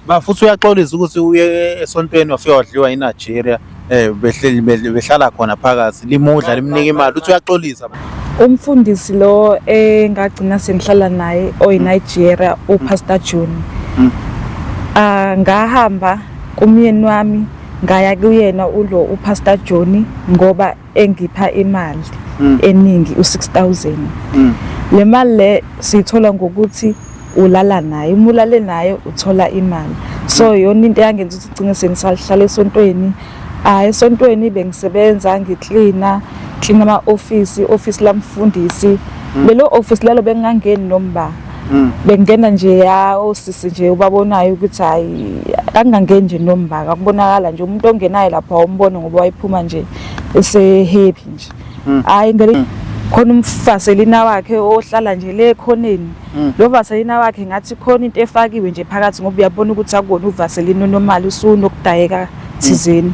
Bafuthi uyaxolisa ukuthi uye esontweni wafika wadliwa iNigeria behleli behlala khona phakathi limudla limnika imali uthi uyaxolisa. Umfundisi lo engagcina sengihlala naye oyiNigeria uPastor John. Ngahamba kumyeni wami ngaya kuyena ulo uPastor John ngoba engipha imali eningi u6,000. Le mali le sithola ngokuthi ulala naye, umulale naye uthola imali. So yona into yangenza ukuthi ugcine sengisahlala esontweni. Esontweni bengisebenza clean office lamfundisi. Lelo office lalo bengangeni nomba. Bengena nje osisi nje ubabonayo ukuthi hayi angangeni nje nomba akubonakala nje umuntu ongenayo lapha umbone ngoba wayiphuma nje ese happy nje. Ngale khona umfaselina wakhe ohlala nje le khoneni. Lo vaselina wakhe ngathi khona into efakiwe nje phakathi ngoba uyabona ukuthi akubona uvaselina normally usunokudayeka thizeni.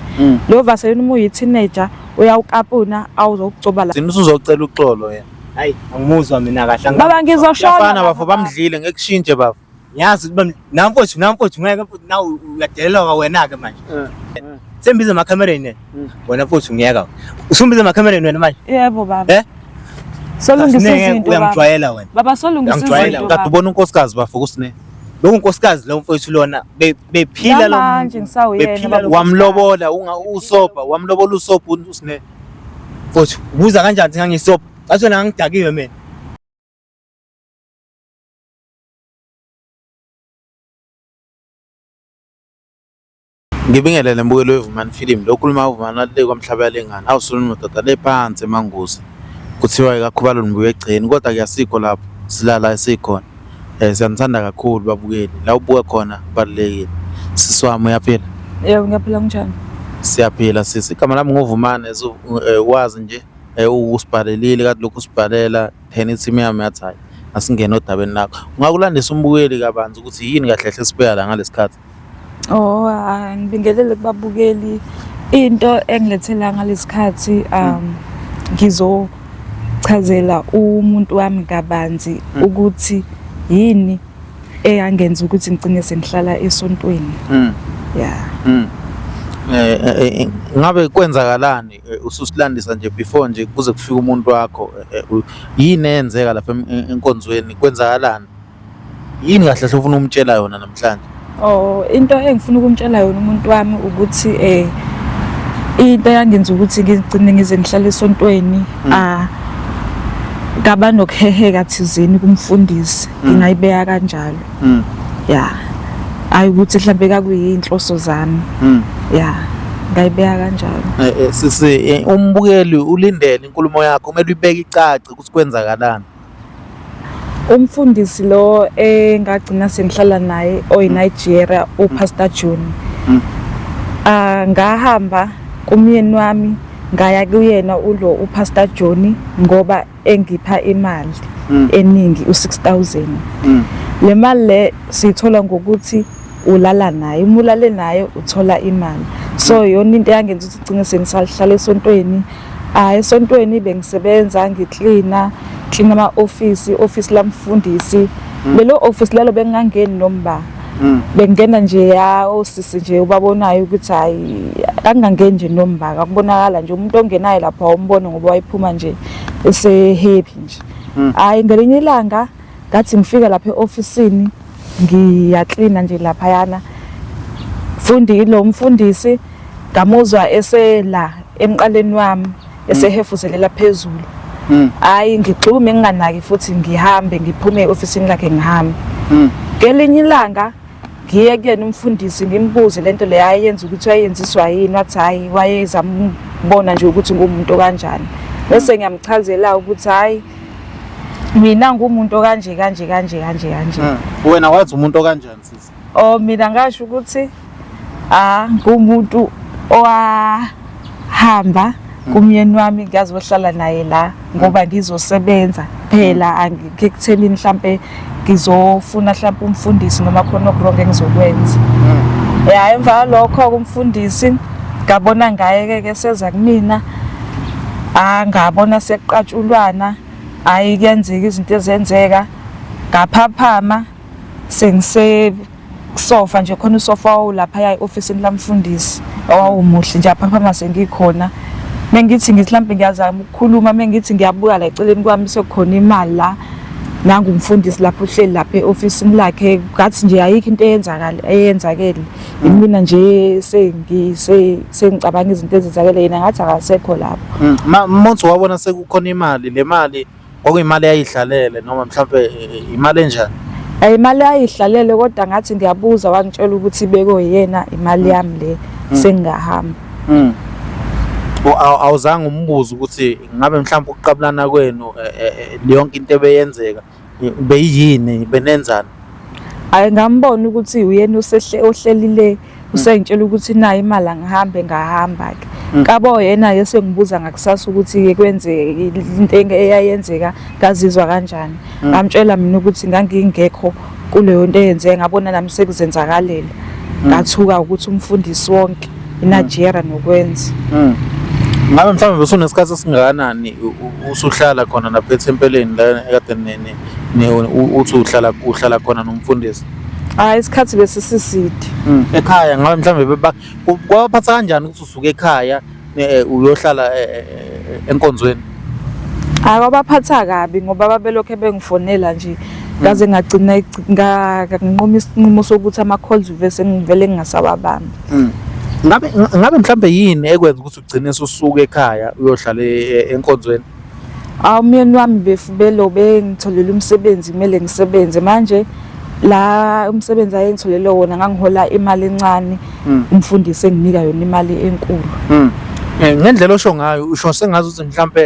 Lo vaselina uma uyi teenager uyawukapuna awuzokugcoba la. Usuzocela uxolo yena. Hayi angimuzwa mina kahle baba ngizoshona bafana bafo bamdlile ngekushintshe bafo. Yazi ukuthi namfowethu ngeke nawu uyadelela wena ke manje. Sembiza emakhamereni wena mfowethu ngiyeka. Usumbiza emakhamereni wena manje? Yebo baba. Solungisa izinto uyangijwayela wena. Baba solungisa izinto. Kade ubona unkosikazi bafo kusine. Lo unkosikazi lo mfowethu lona bephila lo manje ngisawuyena wamlobola usopa wamlobola usopa usine. Mfowethu ubuza kanjani ngangisopa? Asona ngidakiwe mina. Ngibingelele mbukelo weVumani Film lo khuluma uVumani le kwamhlaba lengane awusona umododa lephansi emanguzi kuthiwa ikakhubalo nibuye egcini kodwa kuyasikho lapho silala esikhona siyanthanda kakhulu babukeli la ubuka khona balekile siswami uyaphila. Yebo ngiyaphila kunjani? Siyaphila sisi igama lami ngoVumani wazi nje usibhalelile kade lokhu usibhalela then team yami yathi hayi asingene odabeni lakho ungakulandisa umbukeli kabanzi ukuthi yini kahle hle sibheka la ngalesikhathi. Ngibingelele kubabukeli into engilethela ngalesikhathi ngizochazela umuntu wami kabanzi ukuthi yini eyangenza ukuthi ngicine sengihlala esontweni. Ngabe kwenzakalani ususilandisa nje before nje kuze kufika umuntu wakho yini eyenzeka lapha enkonzweni kwenzakalani yini kahle hle ufuna umtshela yona namhlanje? Into engifuna ukumtshela yona umuntu wami ukuthi into yangenza ukuthi ngigcine ngize ngihlale esontweni ngaba nokuheheka thizeni kumfundisi ngingayibeka kanjalo. Ayi ukuthi mhlambe kakuyinhloso zami. Ngayibeka kanjalo. Sisi umbukeli ulindele inkulumo yakho kumele uyibeke icace ukuthi kwenzakalani. Umfundisi lo engagcina sengihlala naye oyiNigeria uPastor John. Ngahamba kumyeni wami ngaya kuyena ulo uPastor John ngoba engipha imali eningi u6,000. Le mali le sithola ngokuthi ulala naye, umulale naye uthola imali. So yona into yangenza ukuthi ugcine sengisahlala esontweni. Esontweni bengisebenza clean office lamfundisi. Lelo office lalo bengangeni nomba. Bengena nje osisi nje ubabonayo ukuthi hayi angangeni nje nomba akubonakala nje umuntu ongenayo lapha umbone ngoba wayiphuma nje ese happy nje. Ngelinye ilanga ngathi ngifika lapha eofficeini ngiyacleana nje lapha yana lo mfundisi ngamuzwa esela emqaleni wami esehefuzelela phezulu. Ngixhume nginganaki futhi ngihambe ngiphume eofficeini lakhe ngihambe. Ngelinye ilanga ngiye kuyena umfundisi ngimbuze lento le ayenza ukuthi wayenziswa yini wathi hayi wayezambona nje ukuthi ngumuntu kanjani. Bese ngiyamchazela ukuthi hayi mina ngumuntu kanje. Wena wathi umuntu kanjani sisi? Mina ngasho ukuthi ngumuntu owahamba kumyeni wami ngiyazohlala naye la ngoba ngizosebenza phela angikuthelini mhlambe ngizofuna mhlambe umfundisi noma khona okuronke engizokwenza. Emva lokho kumfundisi ngabona ngaye ke seza kumina ngabona sekuqatshulwana kuyenzeka izinto ezenzeka ngaphaphama sofa nje khona usofa lapha e-ofisini lamfundisi owawumuhle nje apha mase ngikhona mengithi mhlambe ngiyazama ukukhuluma mengithi ngiyabuka la eceleni kwami sekukhona imali la nangu umfundisi lapho uhleli lapha e-ofisini lakhe ngathi nje ayikho into eyenzakele mina nje sengicabanga izinto ezenzakele yena ngathi akasekho lapho Monsi wabona sekukhona imali le mali okuyimali ayidlalele noma mhlambe imali enjani imali ayidlalele kodwa ngathi ngiyabuza wangitshela ukuthi beko yena imali yami le sengahamba awuzange umbuzo ukuthi ngabe mhlawumbe ukuqabulana kwenu yonke into ebeyenzeka beyini benenzana ngambona ukuthi uyena ohlelile usengitshela ukuthi nayo imali angihambe ngahamba ke kabo yena yesengibuza ngakusasa ukuthi kwenze into eyayenzeka ngazizwa kanjani ngamtshela mina ukuthi ngangingekho kuleyo nto eyenzeke ngabona nami sekuzenzakalele ngathuka ukuthi umfundisi wonke iNigeria nokwenza ngabe mhlawumbe besunesikhathi esingakanani usuhlala khona lapha eThempeleni la ekade uthi uhlala khona nomfundisi isikhathi besisiside ekhaya ngabe mhlawumbe kwaphatha kanjani ukuthi usuke ekhaya uyohlala enkonzweni kwabaphatha kabi ngoba babelokhe bengifonela nje ngaze ngagcina nganqoma isinqumo sokuthi ama-calls vese ngivele ngingasawabambi ngabe mhlawumbe yini ekwenza ukuthi ugcine usuke ekhaya uyohlala enkonzweni umyeni wami befubelo bengitholele umsebenzi kumele ngisebenze manje la umsebenzi ayengitholele wona ngangihola imali encane umfundisi enginika yona imali enkulu ngendlela osho ngayo usho sengazi ukuthi mhlawumbe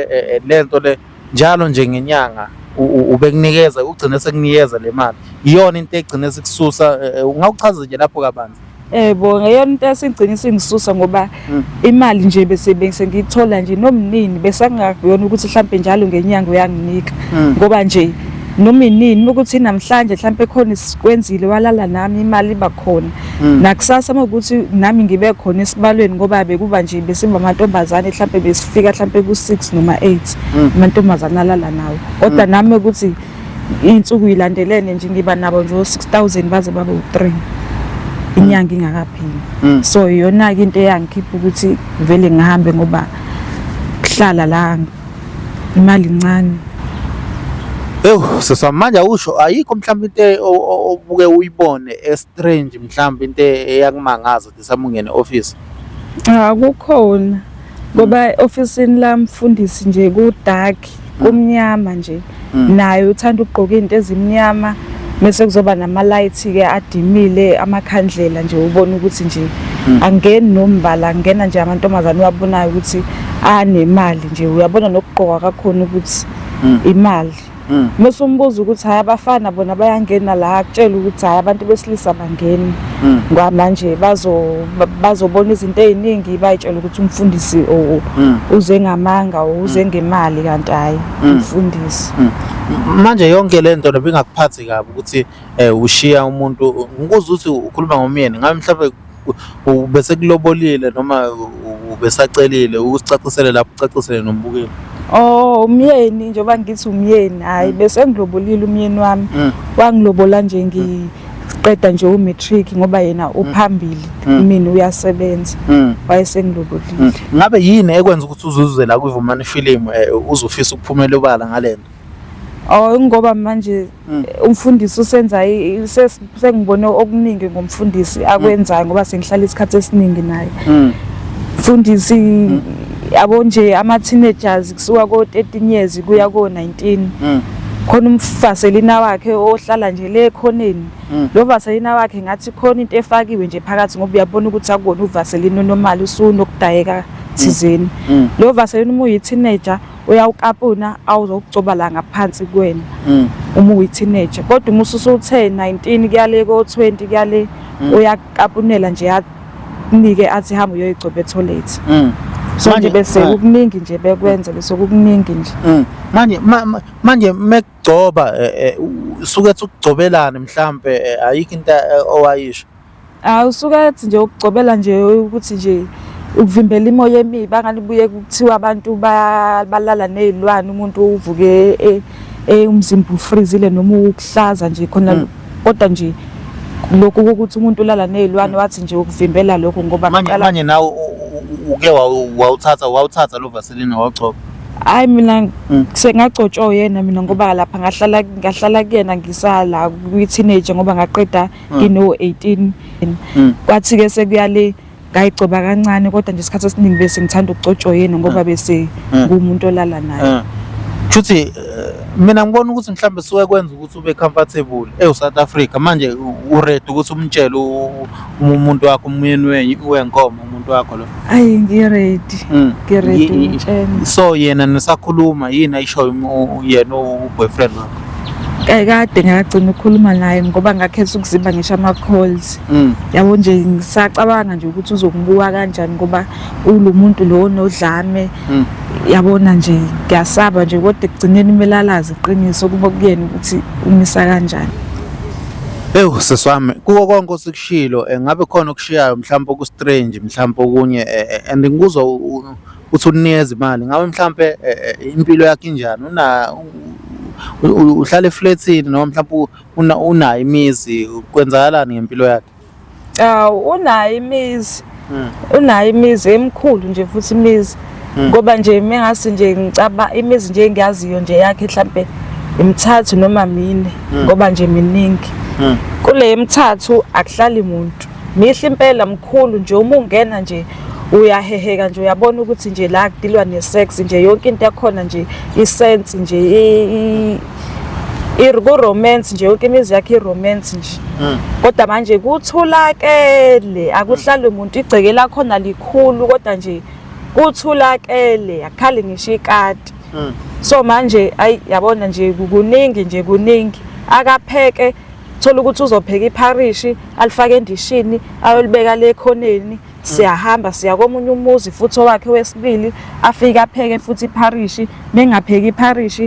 lento le njalo nje ngenyanga ubekunikeza ugcine sekunikeza le mali iyona into egcine sikususa ungawuchaza nje lapho kabanzi bo ngeyona into esingcina singisusa ngoba imali nje bese ngiyithola nje nomnini bese ngakuyona ukuthi mhlambe njalo ngenyanga uyanginika ngoba nje noma inini ukuthi namhlanje mhlambe khona isikwenzile walala nami imali iba khona nakusasa ukuthi nami ngibe khona esibalweni ngoba bekuba nje besimba amantombazane mhlambe besifika mhlambe ku6 noma 8 amantombazane alala nawo kodwa nami ukuthi insuku ilandelene nje ngiba nabo nje 6000 baze babe u3 inyanga ingakapheli so yona ke into eyangikhipha ukuthi vele ngihambe ngoba kuhlala la imali incane sesamanje usho ayikho mhlawumbe into obuke uyibone estrange mhlawumbe into eyakumangaza ukuthi samungene office kukhona ngoba officeini lamfundisi nje ku dark kumnyama nje naye uthanda ukugqoka izinto ezimnyama bese kuzoba nama lights ke adimile amakhandlela nje ubona ukuthi nje angeni nombala angena nje amantombazane uyabonayo ukuthi anemali nje uyabona nokugqoka kakhona ukuthi imali mase umbuzo ukuthi hayi abafana bona bayangena la akutshela ukuthi hayi abantu besilisa bangena ngamanje bazobona izinto eziningi bayitshela ukuthi umfundisi uze ngamanga uze ngemali kanti hayi umfundisi manje yonke lento lebingakuphathi kabi ukuthi ushiya umuntu ngikuzwa ukuthi ukhuluma ngomyeni ngabe mhlawumbe bese kulobolile noma ubesacelile ukusicacisele lapho ucacisele nombukeli umyeni njengoba ngithi umyeni hayi bese ngilobolile umyeni wami wangilobola nje ngiqeda nje umatric ngoba yena uphambili mina uyasebenza wayesengilobolile ngabe yini ekwenza ukuthi uzuze la kwiVumani film uzofisa ukuphumela obala ngalento ngoba manje umfundisi usenza sengibone okuningi ngomfundisi akwenzayo ngoba sengihlala isikhathi esiningi naye mfundisi yabo nje ama teenagers kusuka ko 13 years kuya ko 19 khona umfaselina wakhe ohlala nje le khoneni lo vaselina wakhe ngathi khona into efakiwe nje phakathi ngoba uyabona ukuthi akubona uvaselina normal usunokudayeka thizeni lo vaselina uma uyi teenager uyawukapuna awuzokugcoba la ngaphansi kwena uma uyi teenager kodwa uma usuthe 19 kuyale ko 20 kuyale uyakapunela nje yanike athi hamba uyoyigcoba etoilet so nje bese ukuningi nje bekwenza bese ukuningi nje manje mekugcoba sukethi ukugcobelana mhlambe ayikho into owayisho usukethi nje ukugcobela nje ukuthi nje ukuvimbela imoya emibi anganibuye kuthiwa abantu balala nezilwane umuntu uvuke umzimba ufreezile noma ukuhlaza nje khona kodwa nje lokhu kokuthi umuntu ulala nezilwane wathi nje ukuvimbela lokho ngoba manje nawe uke wawuthatha lo Vaseline wawugcoba? Hayi mina sengagcotshwa yena mina ngoba lapha ngahlala kuyena ngisala kwi-teenager ngoba ngaqeda ngino 18. Kwathi ke sekuyale ngayigcoba kancane kodwa nje isikhathi esiningi bese ngithanda ukugcotshwa yena ngoba bese ngumuntu olala naye. Futhi mina ngibona ukuthi mhlambe suke kwenza ukuthi ube comfortable eSouth Africa manje uready ukuthi umtshele umuntu wakho umyeni wenkomo umuntu wakho lo. Ayi ngiready umtshela. So yena nisakhuluma yini ayisho yena uboyfriend wakho? Kade ngagcina ukukhuluma naye ngoba ngakhetha ukuzimba ngisho ama-calls. Yabo nje ngisacabanga nje ukuthi uzokubuka kanjani ngoba umuntu lo nodlame. Yabona nje ngiyasaba nje kodwa ekugcineni kumele alazi iqiniso kuba kuyena ukuthi umisa kanjani. Seswami kuko konke osikushilo ngabe khona okushiyayo mhlawumbe oku-strange mhlawumbe okunye and ngikuzwa uthi unikeza imali ngabe mhlawumbe impilo yakhe injani uhlala eflatini noma mhlawumbe unayo imizi kwenzakalani ngempilo yakhe? Unayo imizi unayo imizi emkhulu nje futhi imizi ngoba nje mengase nje ngicaba imizi nje engiyaziyo nje yakhe mhlambe imithathu noma mine ngoba nje miningi. Kule emithathu akuhlali umuntu mihle impela mkhulu nje uma ungena nje uyaheheka nje uyabona ukuthi nje la kudilwa nesex nje yonke into yakhona nje isense nje romance nje yonke imizi yakhe iromance nje. Kodwa manje kuthulakele akuhlali umuntu igceke lakhona likhulu kodwa nje kuthulakele akhali ngisho ikati. So manje ayi yabona nje kuningi akapheke thola ukuthi uzopheka ipharish alifake endishini ayolibeka le ekhoneni siyahamba siya komunye umuzi futhi owakhe wesibili afike apheke futhi ipharish mengapheki ipharish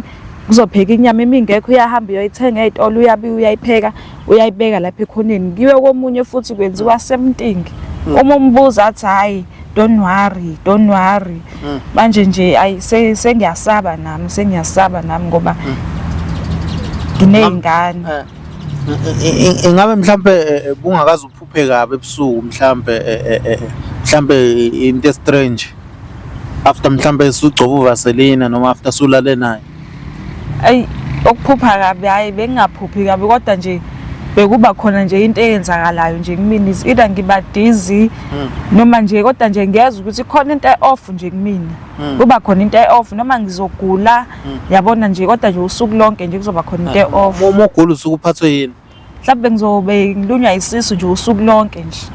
kuzopheka inyama emingekho uyahamba uyoyithenga ezitolo uyayipheka uyayibeka lapha ekhoneni kiwe komunye futhi kwenziwa something. Uma umbuza athi hayi don't worry manje nje ayi sengiyasaba nami ngoba ngineyingane. Ingabe mhlambe bungakazi uphuphe kabe ebusuku mhlambe into strange after mhlambe sugcoba uVaseline noma after sulale naye? Ayi okuphupha kabi hayi bengingaphuphi kabi kodwa nje bekuba khona nje into eyenzakalayo nje kumina either ngiba dizzy noma nje kodwa nje ngiyeza ukuthi khona into off nje kumina kuba khona into off noma ngizogula yabona nje kodwa nje usuku lonke nje kuzoba khona into off. Uma ugula usuku uphathwe yini? Mhlawumbe ngizobe ngilunywa isisu nje usuku lonke nje.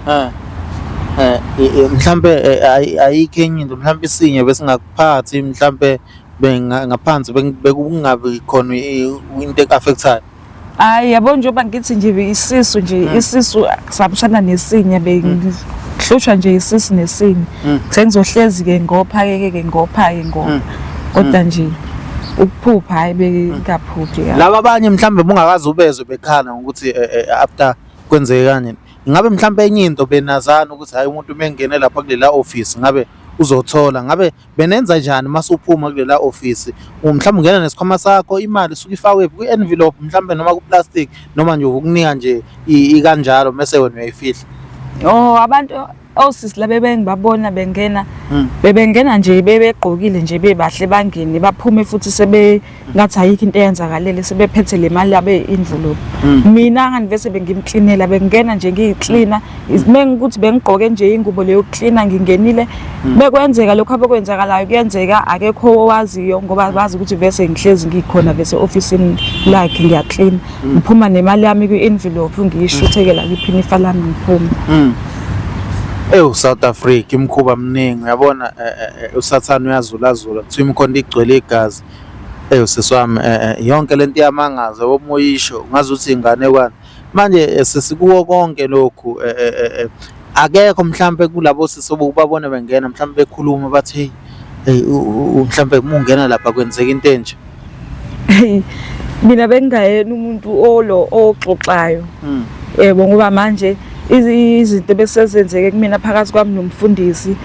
Mhlambe ayikho enye into mhlambe isinye bese ngakuphathi mhlambe ngaphansi bekungabi khona into ekaffectayo. Hayi yabo njengoba ngithi nje isisu sabishana nesinye bengihlushwa nje isisu nesinye sengizohlezi ke ngopha-ke kodwa nje ukuphupha hayi bengaphuphi. Laba abanye mhlambe bungakazi ubezwe bekhala ngokuthi after kwenzeke kanje ngabe mhlambe enye into benazana ukuthi hayi umuntu mengene lapha kulela office ngabe uzothola ngabe benenza njani masuphuma kulela office mhlawumbe ungena nesikhwama sakho imali suka ifakwe ku-envelope mhlawumbe noma ku-plastic noma nje ukunika nje ikanjalo mase wena uyayifihla? Abantu osisi la bengibabona bebengena nje bebegqokile nje bebahle bangene baphume futhi ngathi ayikho into eyenzakalele sebephethe le mali yabe envelope. Mina ngivese bengimklinela bengena nje ngiyiklina mengikuthi bengigqoke nje ingubo leyo yokuklina ngingenile bekwenzeka lokho abekwenzakalayo kuyenzeka akekho owaziyo ngoba bazi ukuthi vese ngihlezi ngikhona vese officeini lakhe ngiyaklina ngiphuma nemali yami kwi-envelope ngiyishuthekela kwiphinifa lami ngiphuma. South Africa imkhuba mningi uyabona usathana uyazulazula kuthiwa imkhonto igcwele igazi. Seswami yonke lento yamangaza womoyisho ngazi ukuthi inganekwane manje sesikuwo konke lokhu akekho mhlambe kulabo sisobukubabona bengena mhlambe bekhuluma bathi hey mhlambe ungena lapha kwenzeka into enje. Mina bengayena umuntu oxoxayo yebo ngoba manje izinto besezenzeke kumina phakathi kwami nomfundisi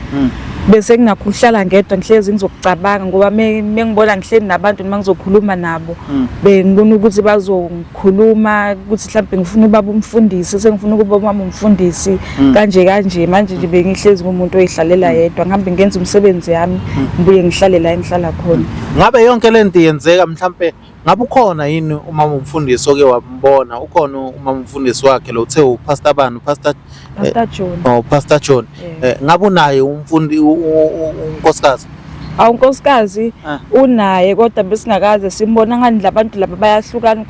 bese ngakho uhlala ngedwa ngihlezi ngizokucabanga ngoba mengibona ngihleli nabantu noma ngizokhuluma nabo bengibona ukuthi bazongikhuluma ukuthi mhlawumbe ngifuna ubaba umfundisi sengifuna ukuba umama umfundisi kanje manje nje bengihlezi ngumuntu oyihlalela yedwa ngihambe ngenza umsebenzi yami ngibuye ngihlale la engihlala khona. Ngabe yonke lento yenzeka mhlambe ngabe ukhona yini umama umfundisi oke wambona ukhona umama umfundisi wakhe lo uthe uPastor bani Pastor John. Oh Pastor John. Ngabe unaye umfundi unkosikazi? Unkosikazi unaye kodwa besingakaze simbona ngani labantu laba bayahlukana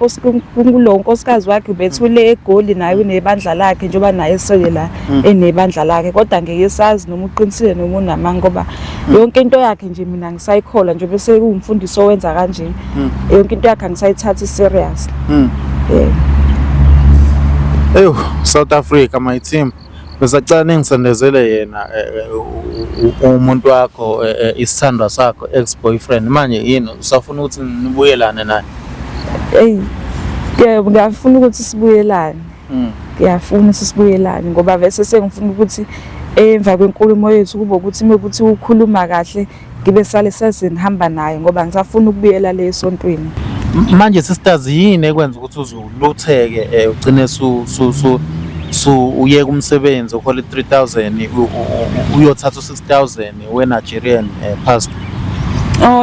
kulo unkosikazi wakhe bethule eGoli naye unebandla lakhe njengoba naye esele la enebandla lakhe kodwa ngeke sazi noma uqinisile noma unamanga ngoba yonke into yakhe nje mina ngisayikhola nje bese kuwumfundisi owenza kanje yonke into yakhe ngisayithatha serious. South Africa my team besacala ningisendezele yena umuntu wakho isithandwa sakho ex-boyfriend manje yini usafuna ukuthi nibuyelane naye? Ngiyafuna ukuthi sibuyelane. Ngiyafuna ukuthi sibuyelane ngoba vese sengifuna ukuthi emva kwenkulumo yethu kube ukuthi mekuthi ukhuluma kahle ngibe sale sezihamba naye ngoba ngisafuna ukubuyela le esontweni. Manje sisters yini ekwenza ukuthi uzulutheke ugcine uyeka umsebenzi uhola 3000 uyothatha 6000 we-Nigerian pastor?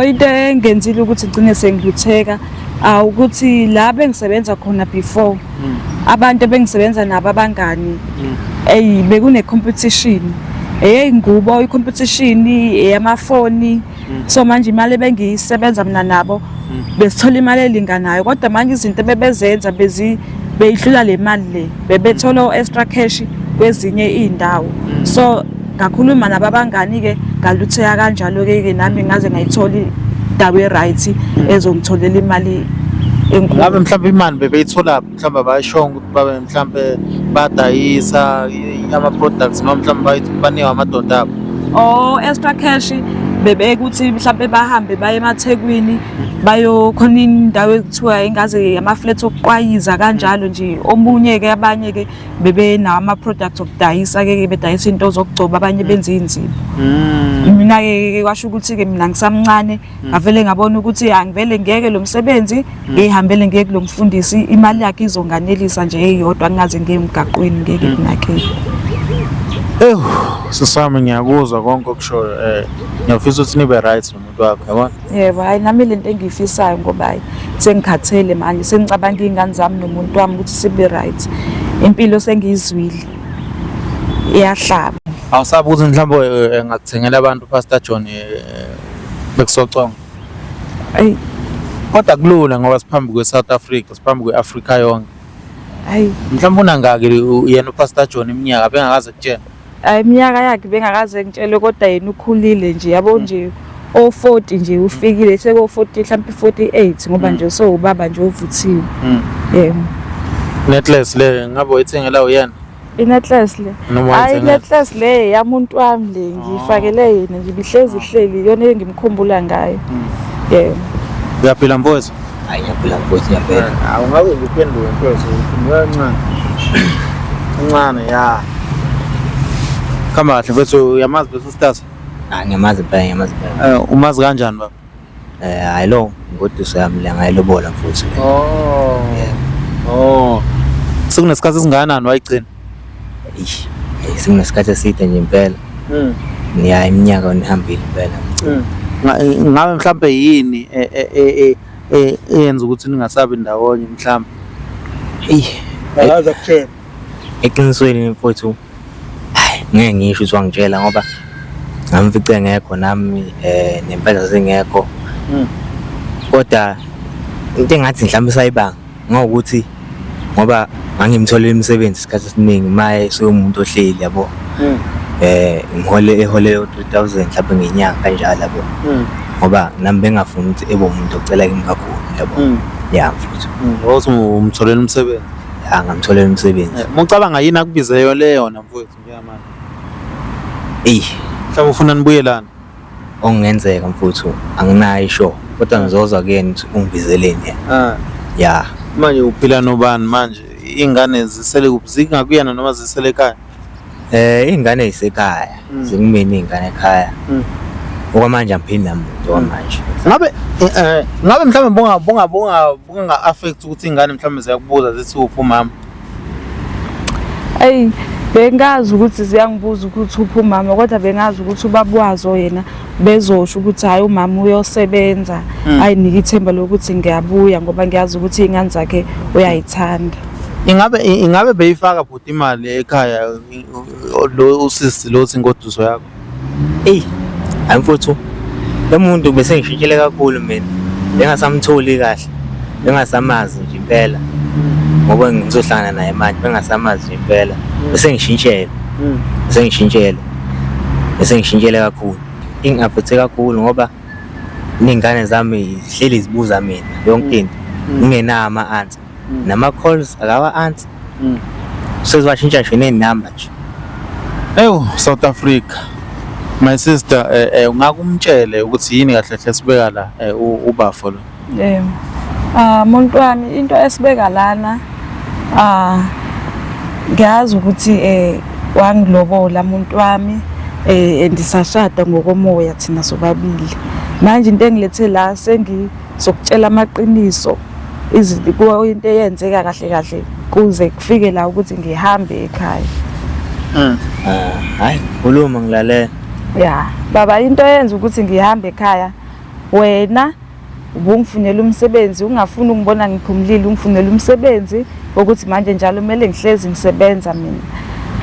Into engenzile ukuthi gcine sengilutheka ukuthi la bengisebenza khona before abantu bengisebenza nabo abangani bekune competition eyingubo i-competition eyamafoni so manje imali bengiyisebenza mina nabo besithola imali elinganayo kodwa manje izinto bebezenza beyihlula le mali le bebethola extra cash kwezinye indawo so ngakhuluma nabo abangani ke ngalutheka kanjalo ke nami ngaze ngayithola indawo e-right ezongitholela imali enkulu. Ngabe mhlawumbe imali bebeyithola mhlawumbe bayisho ukuthi babe mhlawumbe badayisa ama products noma mhlawumbe banikwa amadoda abo? Extra cash bebeke ukuthi mhlawumbe bahambe baye emaThekwini bayokhona indawo ekuthiwa ingaze ama-flat okuqwayiza kanjalo nje omunye ke abanye ke bebenawo ama-products okudayisa ke bedayisa into zokugcoba abanye benza inzipho. Mina ke kwasho ukuthi ke mina ngisamncane ngavele ngabona ukuthi angivele ngeke lo msebenzi ngihambele ngeke lo mfundisi imali yakhe izonganelisa nje eyodwa ngingaze ngiye emgaqweni ngeke kunakhe. Sisami ngiyakuzwa konke okushoyo ngiyafisa ukuthi nibe right nomuntu wakho yabona? Yebo hayi nami lento engiyifisayo ngoba hayi sengikhathele manje sengicabanga iy'ngane zami nomuntu wami ukuthi sibe right impilo sengiyizwile iyahlaba. Awusabi ukuthi mhlawumbe ngakuthengela abantu Pastor John bekusoconga? Kodwa kulula ngoba siphambi kwe-South Africa siphambi kwe-Afrika yonke. Mhlawumbe unangaki yena uPastor John iminyaka bengakaze kutshela? Iminyaka yakhe bengakaze ngitshele kodwa yena ukhulile nje yabo nje o40 nje ufikile seko40 mhlawumbe 48 ngoba nje ubaba nje ovuthiwe. Yebo. Necklace le ngabe uyithengela uyena? Inecklace le. Hayi necklace le yamuntu wami le ngifakele yena nje bihlezi ihleli yona engimkhumbula ngayo. Yebo. Uyaphila mfowethu? Hayi ngiyaphila mfowethu yaphela. Awungabe ngiphendule mfowethu kancane. Kancane ya. Khamba kahle mfowethu uyamazi bese stars? Ngiyamazi phela. Umazi kanjani baba? Hayi lo ngoduso yami la ngayilobola mfowethu. Sekunesikhathi esingakanani wayigcina? Sekunesikhathi eside nje impela. Niya iminyaka nihambile impela. Ngabe mhlawumbe yini eyenza ukuthi ningasabi ndawonye mhlawumbe? Akaza kutshela. Eqinisweni mfowethu ngeke ngisho ukuthi wangitshela ngoba ngamfice ngekho nami nempela zingekho. Kodwa into engathi mhlawumbe sayibanga ngokuthi ngoba ngangimtholela imisebenzi isikhathi esiningi maye somuntu ohleli yabo. Ngihole 3000 mhlawumbe ngenyanga kanjalo yabo. Ngoba nami bengafuni ukuthi ebe umuntu ocela kimi kakhulu yabo. Ya mfuthu. Ngokuthi umtholela umsebenzi. Ngamtholela umsebenzi. Mucabanga yini akubizeyo leyo na mfowethu njengamanje? Mhlawumbe ufuna nibuyelana? Okungenzeka mfuthu anginayo isho kodwa ngizozwa kuyena ukuthi ungibizeleni. Ya. Manje uphila nobani manje? Ingane zisele kuphi zingakuyena noma zisele ekhaya? Iy'ngane ey'sekhaya zikumina iy'ngane ekhaya. Okwamanje angiphili namuntu okwamanje. Ngabe mhlawumbe bunga affect ukuthi iy'ngane mhlawumbe ziyakubuza zithi uphi umama? Eyi, bengazi ukuthi ziyangibuza ukuthi uphi umama, kodwa bengazi ukuthi ubaba wazo yena bezosho ukuthi hhayi umama uyosebenza, ayinika ithemba lokuthi ngiyabuya ngoba ngiyazi ukuthi iy'ngane zakhe uyayithanda. Ingabe beyifaka bhuti imali ekhaya lo usisi lo ingoduso yakho? Eyi, hayi mfuthu, lo muntu bese ngishintshile kakhulu mina. Bengasamtholi kahle, bengasamazi nje impela. Ngoba ngizohlangana naye manje bengasamazi nje impela. Bese ngishintshele kakhulu. Ingaphethe kakhulu ngoba ningane zami zihleli zibuza mina yonke into. Ngingenayo ama-answer. Nama-calls akawa-answer. Sezibashintsha nje ney'namba nje. Eyo, South Africa. My sister, ungakumtshele ukuthi yini kahle kahle sibeka la ubafo lo? Muntu wami into esibeka lana ngiyazi ukuthi wangilobola muntu wami andisashada ngokomoya thina sobabili. Manje into engilethe la sengizokutshela amaqiniso izinto into eyenzeka kahle kahle kuze kufike la ukuthi ngihambe ekhaya. Hayi, khuluma ngilalela. Ya, baba into yenza ukuthi ngihambe ekhaya wena ubungifunela umsebenzi, ungafuni ungibona ngiphumlile, ungifunela umsebenzi ukuthi manje njalo kumele ngihlezi ngisebenza mina.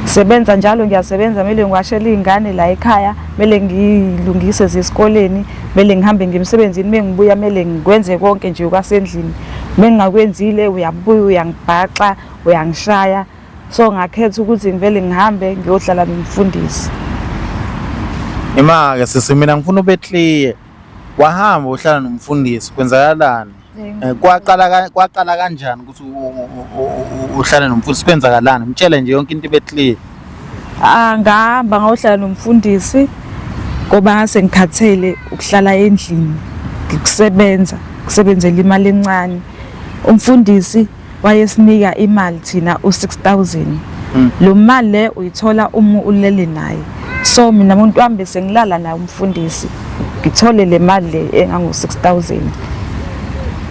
Sebenza njalo ngiyasebenza, kumele ngiwashele iy'ngane la ekhaya, kumele ngilungise zesikoleni, kumele ngihambe ngemsebenzini, mengibuya kumele ngikwenze konke nje kwasendlini. Mengingakwenzile uyabuya uyangibhaxa, uyangishaya. So ngakhetha ukuthi ngivele ngihambe ngiyohlala nomfundisi. Ima-ke sisi mina ngifuna ube clear. Wahamba uhlala nomfundisi kwenzakalani? Kwaqala kanjani ukuthi uhlale nomfundisi kwenzakalani? Mtshele nje yonke into ibe clear. Ngahamba ngayohlala nomfundisi ngoba ngase ngikhathele ukuhlala endlini kusebenzela imali encane. Umfundisi wayesinika imali thina u-6,000. Lo mali le uyithola uma ulele naye. So mina umuntu wami bese ngilala naye umfundisi ngithole le mali le engango-6,000.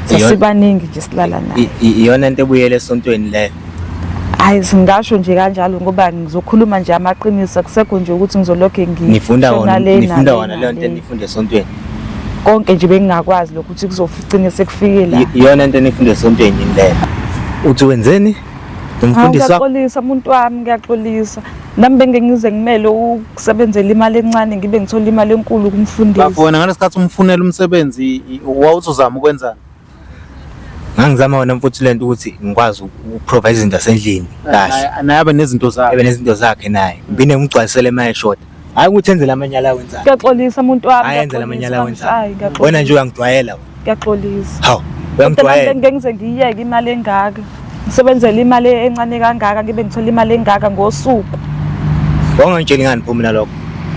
Sasibaningi nje silala naye. Iyona into ebuyele esontweni leyo. Hayi singasho nje kanjalo ngoba ngizokhuluma nje amaqiniso, akusekho nje ukuthi ngizolokhe nifunda wona leyo nto enifunde esontweni. Konke nje bengingakwazi lokuthi kuzoficine sekufike la. Iyona into enifunde esontweni leyo. Uthi wenzeni? Umfundisi wakho? Ngiyaxolisa umuntu wami, ngiyaxolisa. Nami bengengize ngimele ukusebenzela imali encane ngibe ngithola imali enkulu kumfundisi. Bafona ngalesikhathi umfunela umsebenzi wawuthi uzama ukwenzani? Ngangizama wona mfuthu lento ukuthi ngikwazi ukuprovide izinto zasendlini kahle. Naye abe nezinto zakhe. Ebe nezinto zakhe naye. Ngibine ngigcwalisele imali eshort. Hayi ukuthi enzele amanyala awenzayo. Ngiyaxolisa umuntu wami. Hayi enzele amanyala awenzayo. Wena nje uyangidwayela wena. Ngiyaxolisa. Hawu, uyangidwayela. Ngengize ngiyeke imali engaka. Ngisebenzela imali encane kangaka ngibe ngithola imali engaka ngosuku. Wangangitsheli ngani phumula lokho?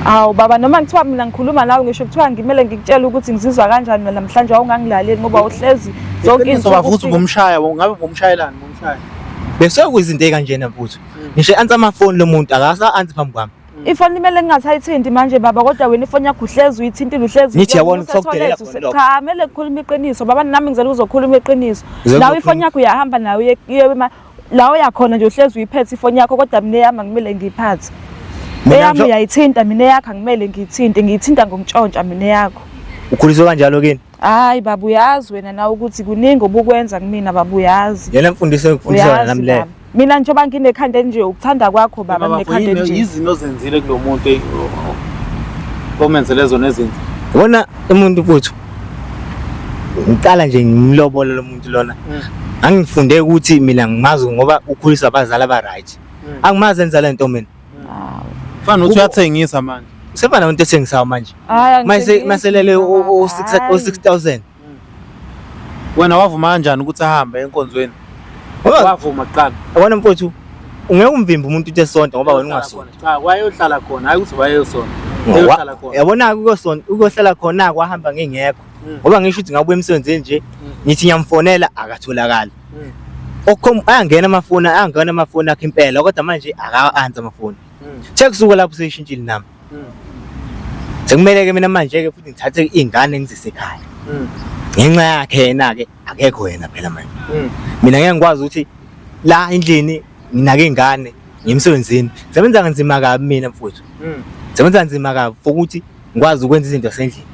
Awu baba, noma ngithiwa mina ngikhuluma nawe ngisho kuthiwa ngimele ngikutshela ukuthi ngizizwa kanjani namhlanje awungangilaleli ngoba uhlezi zonke izinto bafuthi bomshaya, ngabe bomshayelani bomshaya? Bese kuyizinto ekanjena mfuthu. Ngisho answer amafoni lo muntu akasa answer phambi kwami. Ifoni limele ngingasayithinti manje baba, kodwa wena ifoni yakho uhlezi uyithintile uhlezi. Nithi yabona ukusokudelela khona lokho. Cha, kumele ukukhuluma iqiniso baba, nami ngizela uzokhuluma iqiniso. Nawe ifoni yakho uyahamba nawe lawo yakhona nje uhlezi uyiphethe ifoni yakho, kodwa mina eyami ngimele ngiyiphathe. Eyami uyayithinta, mina yakho angimele ngiyithinte, ngiyithinta ngomtshontsha mina yakho. Ukhuliswa kanjalo kini? Hayi baba, uyazi wena nawe ukuthi kuningi obukwenza kumina baba, uyazi. Yena mfundisi engifundisana nami le. Mina njengoba nginekhanda nje ukuthanda kwakho baba, nginekhanda nje. Izinto ozenzile kulo muntu komenzele zona ezinto. Ubona umuntu mfuthu. Ngiqala nje ngimlobola lo muntu lona. Angifunde ukuthi mina ngimazi ngoba ukhulisa abazali aba right. Angimazi enza lento mina. Fana uthi uyathengisa manje. Usefana into ethengisayo manje. Maselele o-6,000. Wena wavuma kanjani ukuthi ahambe enkonzweni? Wavuma kuqala. Yabona mfowethu, ungeke umvimbe umuntu uthi esonto ngoba wena ungasonto. Cha, wayohlala khona, hayi ukuthi wayeyosonto. Eyohlala khona. Yabona ukuyohlala khona kwahamba ngingekho. Ngoba ngisho ukuthi ngabuya emsebenzini nje, ngithi ngiyamfonela akatholakala. Ayangena amafoni akhe impela, kodwa manje aka-answer amafoni. Sekusuka lapho seyishintshile nami. Sekumele ke mina manje ke futhi ngithathe izingane ngizise ekhaya. Ngenxa yakhe yena ke akekho yena phela manje. Mina ngeke ngikwazi ukuthi la endlini nginake izingane ngimsebenzini. Sebenza kanzima kabi mina mfowethu. Sebenza kanzima kabi ukuthi ngikwazi ukwenza izinto zasendlini.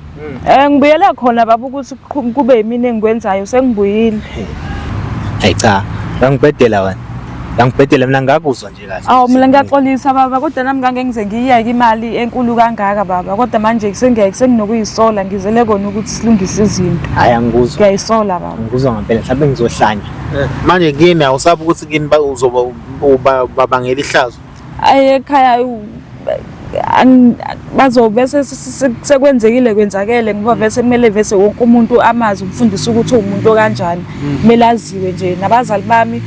Ngibuyela khona baba ukuthi kube yimina engikwenzayo sengibuyile. Hayi cha, ngangibhedela wena. Ngangibhedela mina ngakuzwa nje kahle. Awu mina ngiyaxolisa baba kodwa nami ngeke ngize ngiyeke imali enkulu kangaka baba kodwa manje senginokuyisola ngizele kona ukuthi silungise izinto. Hayi angikuzwa. Ngiyayisola baba. Ngikuzwa ngempela mhlawumbe ngizohlanya. Manje kini awusabi ukuthi kini uzoba babangela ihlazo. Ekhaya bazobe sekwenzekile kwenzakele ngoba vese kumele vese wonke umuntu amazi umfundisa ukuthi umuntu kanjani kumele aziwe nje nabazali bami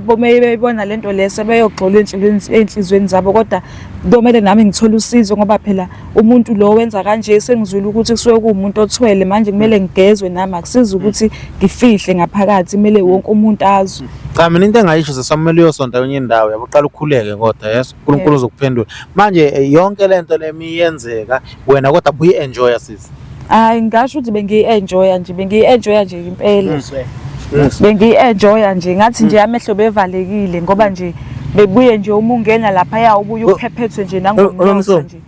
bebona lento lese beyogxola enhlizweni zabo kodwa kumele nami ngithola usizo ngoba phela umuntu lo wenza kanje sengizwile ukuthi kusuke kuumuntu othwele manje kumele ngigezwe nami akusiza ukuthi ngifihle ngaphakathi kumele wonke umuntu azwe. Cha mina into engayisho sesamele uyosonta kwenye indawo yaboqala ukukhuleke kodwa yes uNkulunkulu uzokuphendula. Manje yonke lento lemiyenzeka wena kodwa buyi enjoy sisi. Hayi ngasho ukuthi bengiyi-enjoya nje impela. Bengiyi-enjoya nje ngathi nje amehlo bevalekile ngoba nje bebuye nje uma ungena lapha ya ubuye uphephethwe nje nangomnotho nje.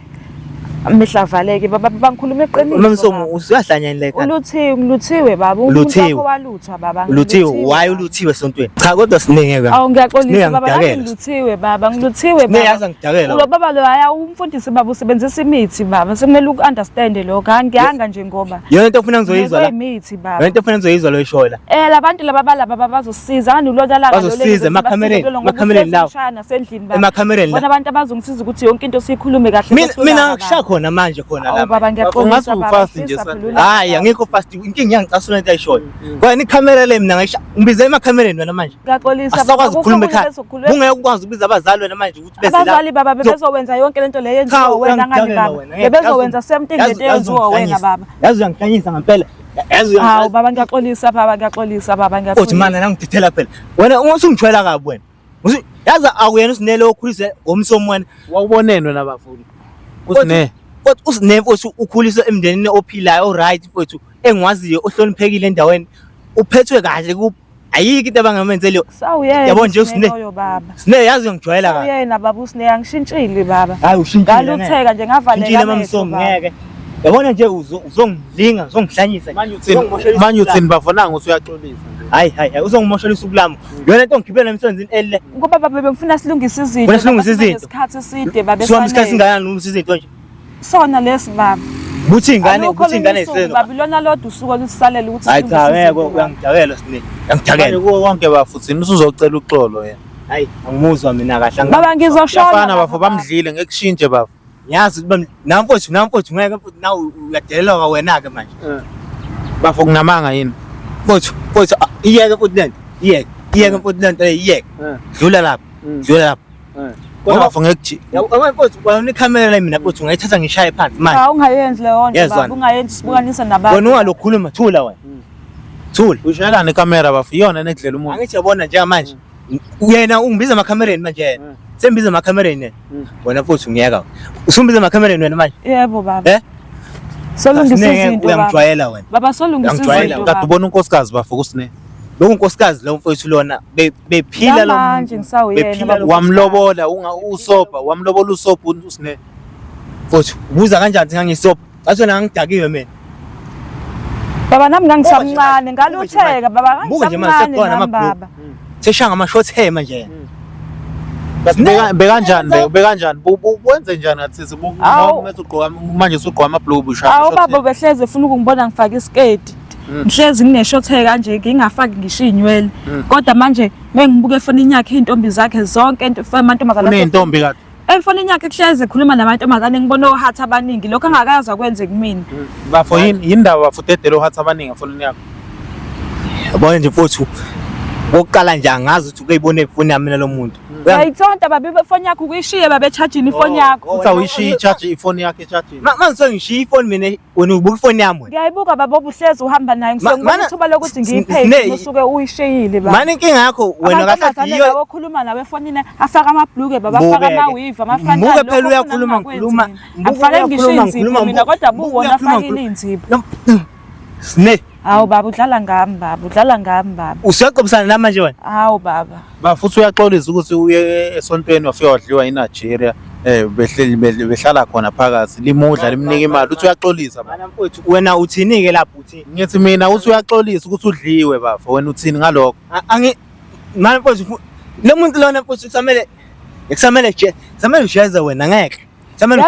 Amehla avaleke baba bangikhuluma eqiniso. Nomsomo usuyahlanyani la ekhaya. Uluthiwe baba umuntu wakho waluthwa baba. Uluthiwe why uluthiwe sontweni? Cha kodwa sinengeke. Awu ngiyaxolisa baba ngiluthiwe baba ngiluthiwe baba. Neyaza ngidakela. Lo baba lo haya umfundisi baba usebenzisa imithi baba sekumele uku-understand lokho angihanga nje ngoba. Yona into ofuna ngizoyizwa la. Imithi baba. Yona into ofuna ngizoyizwa lo isho la. Labantu laba bazosiza kanulota la bazosiza emakhamereni lawo. Sendlini baba. Emakhamereni la. Bona abantu abazongisiza ukuthi yonke into siyikhulume kahle. Mina ngisha khona manje khona la. Baba ngiyaxolisa baba. Hayi angikho fast inkingi yangicasula into ayishoyo. Kwani ikhamera le mina ngisha ngibiza emakhamereni wena manje. Ngiyaxolisa baba. Asakwazi ukukhuluma ekhaya. Ungeke ukwazi ukubiza abazali wena manje ukuthi bese la. Abazali baba bebezowenza yonke lento le yenziwa wena ngani baba. Bebezowenza same thing lento yenziwa wena baba. Yazi uyangihlanyisa ngempela. Hawu baba ngiyaxolisa baba ngiyaxolisa. Uthi mana nangidithela phela. Wena ungusungijwayela kabi wena. Yazi akuyena usinele okhulise omsomo wena. Wawubonene wena bafuni. Usine. Kodwa usine mfowethu ukhuliswa emndenini ophilayo oright mfowethu engwaziyo ohloniphekile endaweni. Uphethwe kahle ku ayiki into abangamenzeli. Yabo nje usine. Sine yazi ngijwayela kabi. Uyena baba usine angishintshile baba. Hayi ushintshile. Ngalutheka nje ngavaleka amehlo ngeke. Yabona nje uzongilinga uzongihlanyisa. Manje uthini bafonanga uthi uyaxolisa. Hayi uzongimoshela usuku lami. Yona into ngigibela emsebenzini elle. Ngoba baba bengifuna silungise izinto. Isikhathi eside baba esane. Isikhathi singana umsizi izinto nje. Sona lesi baba. Buthi ingane iselo. Baba lona lodwa usuka lusisalela ukuthi hayi cha ngeke uyangidakela sine. Uyangidakela. Kuwo wonke bafuthini usuzocela uxolo yena. Hayi angimuzwa mina kahle baba ngizoshona. Bafana bafo bamdlile ngekushintshe bafo. Ngiyazi ukuthi namfowethu ngeke futhi nawe uyadelela wena ke manje. Bafo kunamanga yini? Mfowethu iyeke futhi lento. Iyeke futhi lento iyeke. Dlula lapha. Ngoba bafo ngekuthi. Mfowethu wena ikhamera la mina mfowethu ungayithatha ngishaye phansi manje. Cha ungayenzi leyo nto baba ungayenzi sibukanisa nabantu. Wena ungalokhuluma thula wena. Thula. Ushayelana ikamera bafo iyona nekudlela umuntu. Angithi yabona njengamanje. Uyena ungibiza emakhamereni manje yena. Sembiza emakhamereni wena mfowethu ngiyeka. Usumbiza emakhamereni wena manje? Yebo baba. Solungisa izinto baba. Uyangijwayela wena. Baba solungisa izinto. Kade ubona unkosikazi bafo kusine. Lo unkosikazi lo mfowethu lona bephila lo manje ngisawuyena wamlobola usopa wamlobola usopa usine. Mfowethu ubuza kanjani ngangisopa? Athi wena ngidakiwe mina. Baba nami ngangisamncane ngalutheka baba ngisamncane baba. Seshanga ama short hair manje. Bekanjani wenze njani athi mase ugqoka manje usugqoka ama blue bushaka. Awu baba behleze ufuna ukungibona ngifaka isketi. Ngihlezi ngine-short hair kanje ngingafaki ngisho inywele. Kodwa manje mengibuka efonini yakhe intombi zakhe zonke amantombazana unentombi kade. Efonini yakhe kuhleze ekhuluma namantombazane ngibona ohathi abaningi lokho angakaza kwenze kumina. Bafo yini indaba bafo dedelo ohathi abaningi efonini yakho. Yabona nje mfowethu. Ngokuqala nje angazi ukuthi ukuyibona efoni yami lo muntu. Uyayithonta babe ifoni yakho ukuyishiye babe charging ifoni yakho. Uthi awuyishiya i-charge ifoni yakhe e-charging. Manje ngishiya ifoni mina wena ubuka ifoni yami wena. Ngiyayibuka baba obuhlezi uhamba nayo ngizongibona ithuba lokuthi ngiyiphethe usuke uyishiyile baba. Manje inkinga yakho wena kahle yiyo okhuluma nawe efonini afaka amabhluke baba afaka amawiva amafana. Muke phela uyakhuluma afake ngisho inzipho mina kodwa buwona afakile inzipho. Sine. Hawu baba udlala ngami baba. Usiyaqobisana nami manje wena? Hawu baba. Ba futhi uyaxolisa ukuthi uye esontweni wafika wadliwa iNigeria behlala khona phakathi limudla limnika imali uthi uyaxolisa baba. Mana mfowethu wena uthini ke lapho uthi? Ngithi mina uthi uyaxolisa ukuthi udliwe bafo wena uthini ngalokho? Mana mfowethu lo muntu lona mfowethu kusamele ujeze wena ngeke.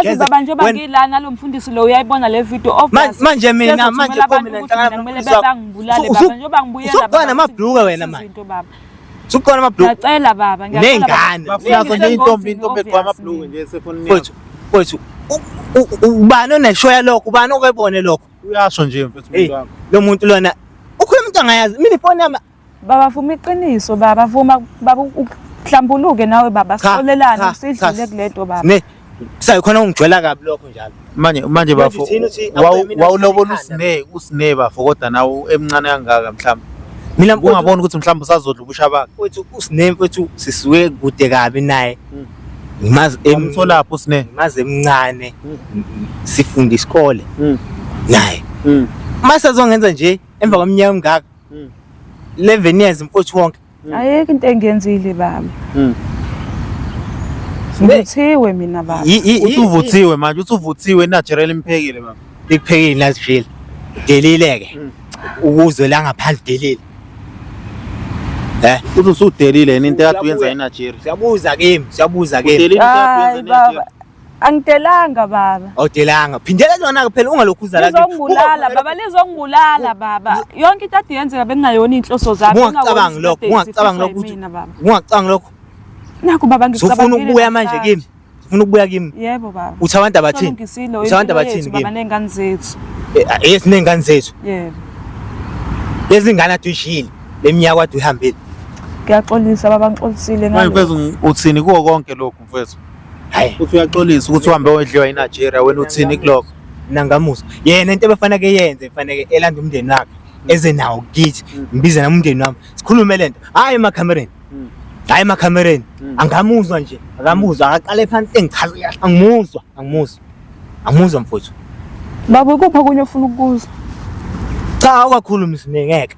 Yazi baba njengoba ngilana lo mfundisi lo uyayibona le video obvious. Manje mina kumele bangibulale baba njengoba ngibuyela baba. Usuqona amabhluka wena manje. Suqona amabhluka. Ngiyacela baba nengane. Bafuna nje intombi egqwa amabhluka nje esefonini yakho. Mfowethu ubani oneshoya lokho ubani okwebone lokho? Uyasho nje mfethu umuntu wakho. Lo muntu lona ukhuluma umuntu angayazi mina ifoni yami baba vuma iqiniso baba vuma baba uhlambuluke nawe baba siholelana sidlule kulento baba. Sayikhona ungijwela kabi lokho njalo. Manje bafo wawulobola usine bafo kodwa nawe emncane kangaka mhlawumbe. Mina ungabona ukuthi mhlawumbe usazodla ubusha bakhe. Mfowethu usine mfowethu sisuke kude kabi naye. Ngimazi emtholapho usine. Ngimazi emncane. Sifunda isikole. Naye. Mase azongenza nje emva kweminyaka emingaka. 11 years mfowethu wonke. Ayeke into engenzile baba. Ngithiwe mina baba. Uthi uvuthiwe manje uthi uvuthiwe iNigeria limphekile baba. Likuphekile lazivile. Delileke. Ukuzwe la ngaphandle delile. Uthi usudelile yini into ekade uyenza eNigeria? Siyabuza kimi. Udelile into ekade uyenza eNigeria. Angitelanga baba. Awudelanga. Phindela lona ke phela ungalokhuza la. Lizongibulala baba. Yonke into ade yenzeka bekungayona inhloso zami ungacabanga lokho. Ungacabanga lokho. Nakho baba ngicabanga ufuna ukubuya manje kimi. Ufuna ukubuya kimi. Yebo baba. Uthi abantu abathini? Uthi abantu abathini kimi? Baba nengane zethu. Yes nengane zethu. Yebo. Lezi ngane athishile. Leminyaka kwade uhambile. Ngiyaxolisa baba ngixolisile ngalo. Mfethu uthini kuwo konke lokho mfethu? Hayi. Uthi uyaxolisa ukuthi uhambe wedliwa iNigeria wena uthini kulokho? Mina ngamusa. Yena into ebefanele yenze efanele elanda umndeni wakhe eze nawo kithi. Ngibiza nami umndeni wami. Sikhulume lento. Hayi emakhamereni. Hayi emakhamereni angamuzwa nje akamuzwa aqale phansi engichaze angimuzwa mfowethu baba kupha kunye ufuna ukubuza cha awukakhulumi sinengeke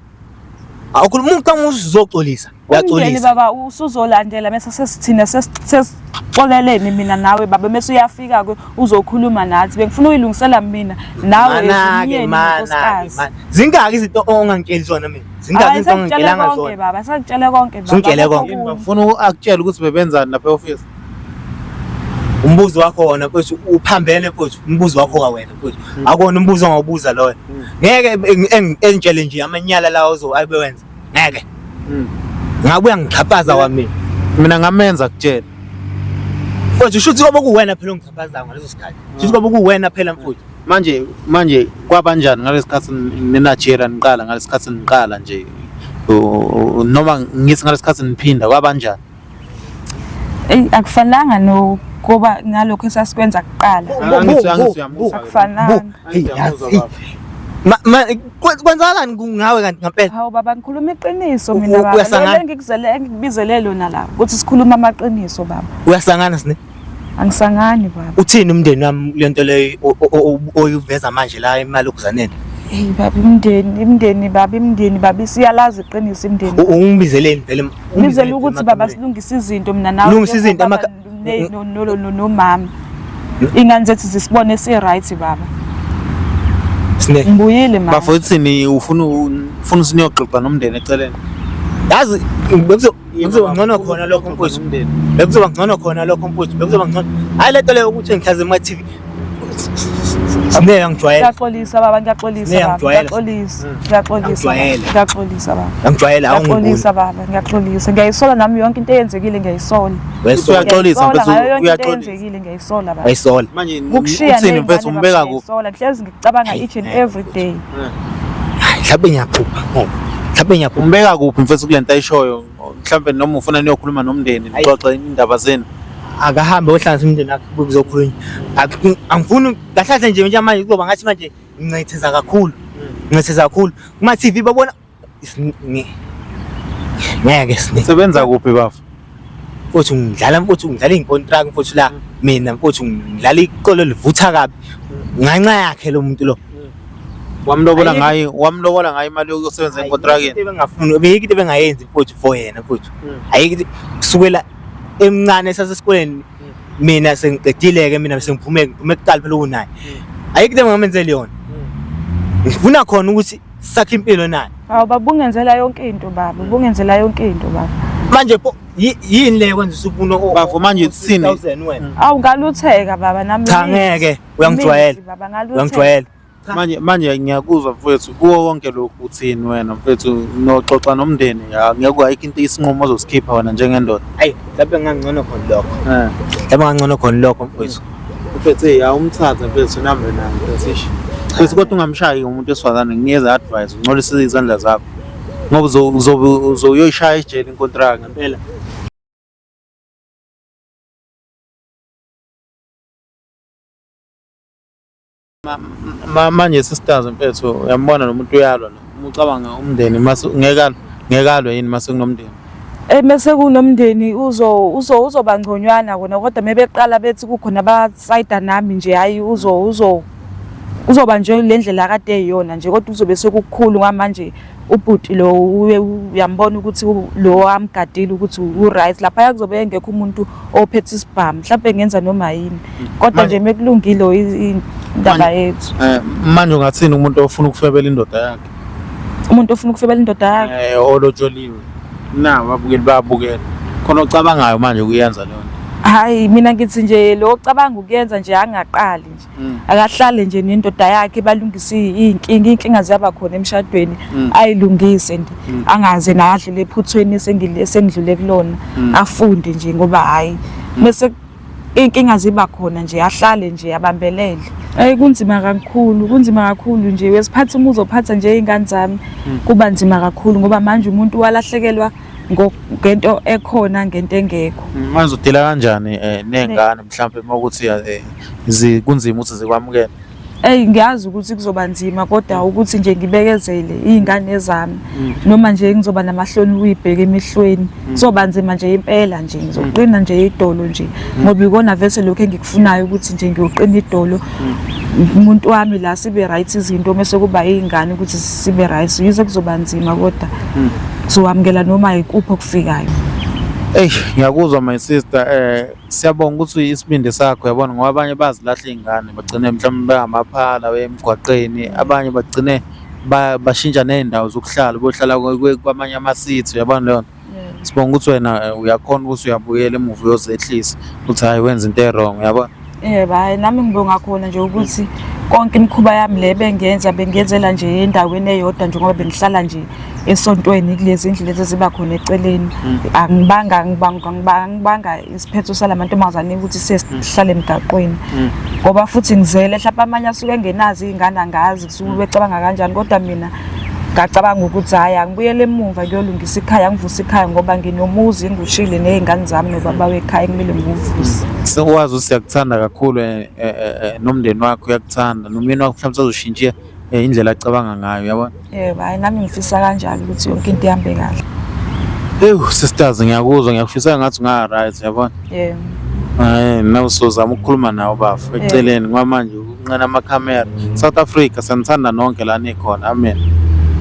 awukhuluma umuntu anguzoxolisa uyaxolisa baba usuzolandela mase sesithina sesixolelene mina nawe baba mase uyafika ke uzokhuluma nathi bengifuna uyilungisela mina nawe ezimyeni zingaki izinto ongangitsheli zona mina zingaki izinto ongangitshelanga zona baba sakutshela konke baba singitshele konke bafuna akutshela ukuthi bebenzani lapha e-office umbuzo wakho wona mfowethu uphambene mfowethu umbuzo wakho ka wena mfowethu akona umbuzo ongawubuza loyo ngeke engitshele nje amanyala lawo ayibewenza ngeke ngabuya ngiqhapaza kwami mina ngamenza kutshela mfowethu ushuthi ngoba kuwena phela ongixhaphaza ngaleso sikhathi ushuthi ngoba kuwena phela mfowethu manje kwabanjani ngalesikhathi neNigeria niqala ngalesikhathi niqala nje noma ngithi ngalesikhathi niphinda kwabanjani akufananga no kuba ngalokho esasikwenza kuqala akufananga kwenzakalani ngawe kanti ngempela hawu baba ngikhuluma iqiniso mina baba ngikubizele lona la ukuthi sikhuluma amaqiniso baba uyasangana sine angisangani baba uthini umndeni wami lento leyo oyuveza manje la imali okuzaneni baba imndeni baba siyalazi iqiniso imndeni ungibizeleni vele ngizela ukuthi baba silungisa izinto mina nawe lungisa izinto no mama ingane zethu zisibone si right baba sine ngibuyile mama bafowethu ni ufuna siniyoxoxa nomndeni eceleni yazi bekuzoba ngcono khona lokho mfowethu bekuzoba ngcono khona lokho mfowethu bekuzoba ngcono hayi lento leyo ukuthi ngihlaze ema TV Sine angijwayela. Ngiyaxolisa baba, ngiyaxolisa baba. Ngiyaxolisa baba. Angijwayela awungiboni. Ngiyaxolisa baba, ngiyaxolisa. Ngiyayisola nami yonke into eyenzekile ngiyayisola. Bese uyaxolisa bese uyaxolisa. Eyenzekile ngiyayisola baba. Wayisola. Manje uthini mfethu umbeka kuphi? Ngihlezi ngicabanga each and every day. Mhlawumbe ngiyaphupha. Mhlawumbe ngiyaphupha. Umbeka kuphi mfethu kulento ayishoyo mhlambe noma ufuna niyokhuluma nomndeni nixoxe indaba zenu. Akahambe ohlanganisa umndeni wakhe kuzokhulunywa. Angifuni kahle nje manje kuzoba ngathi manje ngincitheza kakhulu. Ngincitheza kakhulu. Kuma TV babona ngeke Sebenza kuphi bafu? Mfowethu ngidlala iy'nkontraki mfowethu la mina mfowethu ngidlala iqolo livutha kabi nganxa yakhe lo muntu lo. Wamlobola ngayo imali yokusebenza enkontrakini. Ayikho into bengayenzi mfowethu for yena mfowethu. Ayikho kusukela emncane esasesikoleni mina sengiqedile-ke mina sengiphume kuqala phela ukunaye. Ayikho into engamenzeli yona. Ngifuna khona ukuthi sakhe impilo naye. Hawu baba ungenzela yonke into baba, ubungenzela yonke into baba. Manje yini le kwenza usufuna bafu manje sini? Awu ngalutheka baba nami. Cha ngeke uyangijwayela. Uyangijwayela. Manje ngiyakuzwa mfowethu kuwo wonke lokhu uthini wena mfowethu noxoxa nomndeni ngeke ayikho into isinqumo ozosikhipha wena njengendoda. Hayi lapho ngangcono khona lokho. Lapho ngangcono khona lokho mfowethu. Mfowethu awumthathe mfowethu nambe nayo sisho. Mfowethu kodwa ungamshayi umuntu esifazane nginikeza advice uncolise izandla zakho. Ngoba uzoyoyishaya ejele inkontraki ngempela. Manje sisters mfethu uyambona nomuntu uyalwa lo ucabanga umndeni mase ngekalwe yini mase kunomndeni Mase kunomndeni uzoba ngconywana kona kodwa mebeqala bethi kukhona abasayida nami nje hayi uzoba nje le ndlela kade eyona nje kodwa uzobe sekukhulu ngamanje ubhuti lo uyambona ukuthi lo amgadile ukuthi u-right lapha yakuzobe engekho umuntu ophethe isibhamu mhlawumbe ngenza noma yini kodwa nje mekulungile indaba yethu. Manje ungathini umuntu ofuna ukufebela indoda yakhe? Umuntu ofuna ukufebela indoda yakhe olotsholiwe na babukeli bayabukela khona ocabangayo manje kuyenza leyo nto. Hayi mina ngithi nje lo ocabanga ukuyenza nje angaqali nje akahlale nje nendoda yakhe balungise inkinga ziyaba khona emshadweni ayilungise nje angaze nadle lephuthweni sengidlule kulona afunde nje ngoba hayi bese inkinga ziba khona nje ahlale nje abambelele. Kunzima kakhulu nje wesiphatha uzophatha nje izingane zami kuba nzima kakhulu ngoba manje umuntu walahlekelwa ngento ekhona ngento engekho. Manje udila kanjani nengane mhlawumbe makuthi kunzima ukuthi zikwamukele? Ngiyazi ukuthi kuzoba nzima kodwa ukuthi nje ngibekezele izingane zami noma nje ngizoba namahloni uyibheka emehlweni kuzoba nzima nje impela nje ngizoqina nje idolo nje ngoba ikona vese lokho engikufunayo ukuthi nje ngiyoqina idolo umuntu wami la sibe right izinto mase kuba izingane ukuthi sibe right yize kuzoba nzima kodwa kuzoamukela noma ikupho kufikayo. Ngiyakuzwa my sister siyabonga ukuthi isibindi sakho yabona ngoba abanye bazilahla izingane bagcine mhlawumbe bengamaphala emgwaqeni abanye bagcine bashintsha nendawo zokuhlala bohlala kwamanye amasithi yabona leyo. Sibonga ukuthi wena uyakhona ukuthi uyabuyela emuva uyozehlisa ukuthi hayi wenza into wrong yabona. Hayi nami ngibonga khona nje ukuthi konke imikhuba yami le bengiyenzela nje endaweni eyodwa njengoba bengihlala nje esontweni kulezi indlu lezi ziba khona eceleni angibanga isiphetho salamantombazane ukuthi sesihlale emgaqweni ngoba futhi ngizele mhlawumbe amanye asuke engenazi izingane angazi kusuke becabanga kanjani kodwa mina ngacabanga ukuthi hayi angibuyele emuva ngiyolungisa ikhaya ngivusa ikhaya ngoba nginomuzi ngikushile nezingane zami nobaba wekhaya kumele ngivuse. Sekwazi ukuthi siyakuthanda kakhulu nomndeni wakho uyakuthanda nomyeni wakho mhlawumbe uzoshintsha indlela acabanga ngayo yabona. Hayi nami ngifisa kanjalo ukuthi yonke into ihambe kahle. Sisters ngiyakuzwa ngiyakufisa ngathi unga right yabona. Nawe uzozama ukukhuluma nawo bafu eceleni ngoba manje unqena amakhamera South Africa sanithanda nonke la nikhona amen.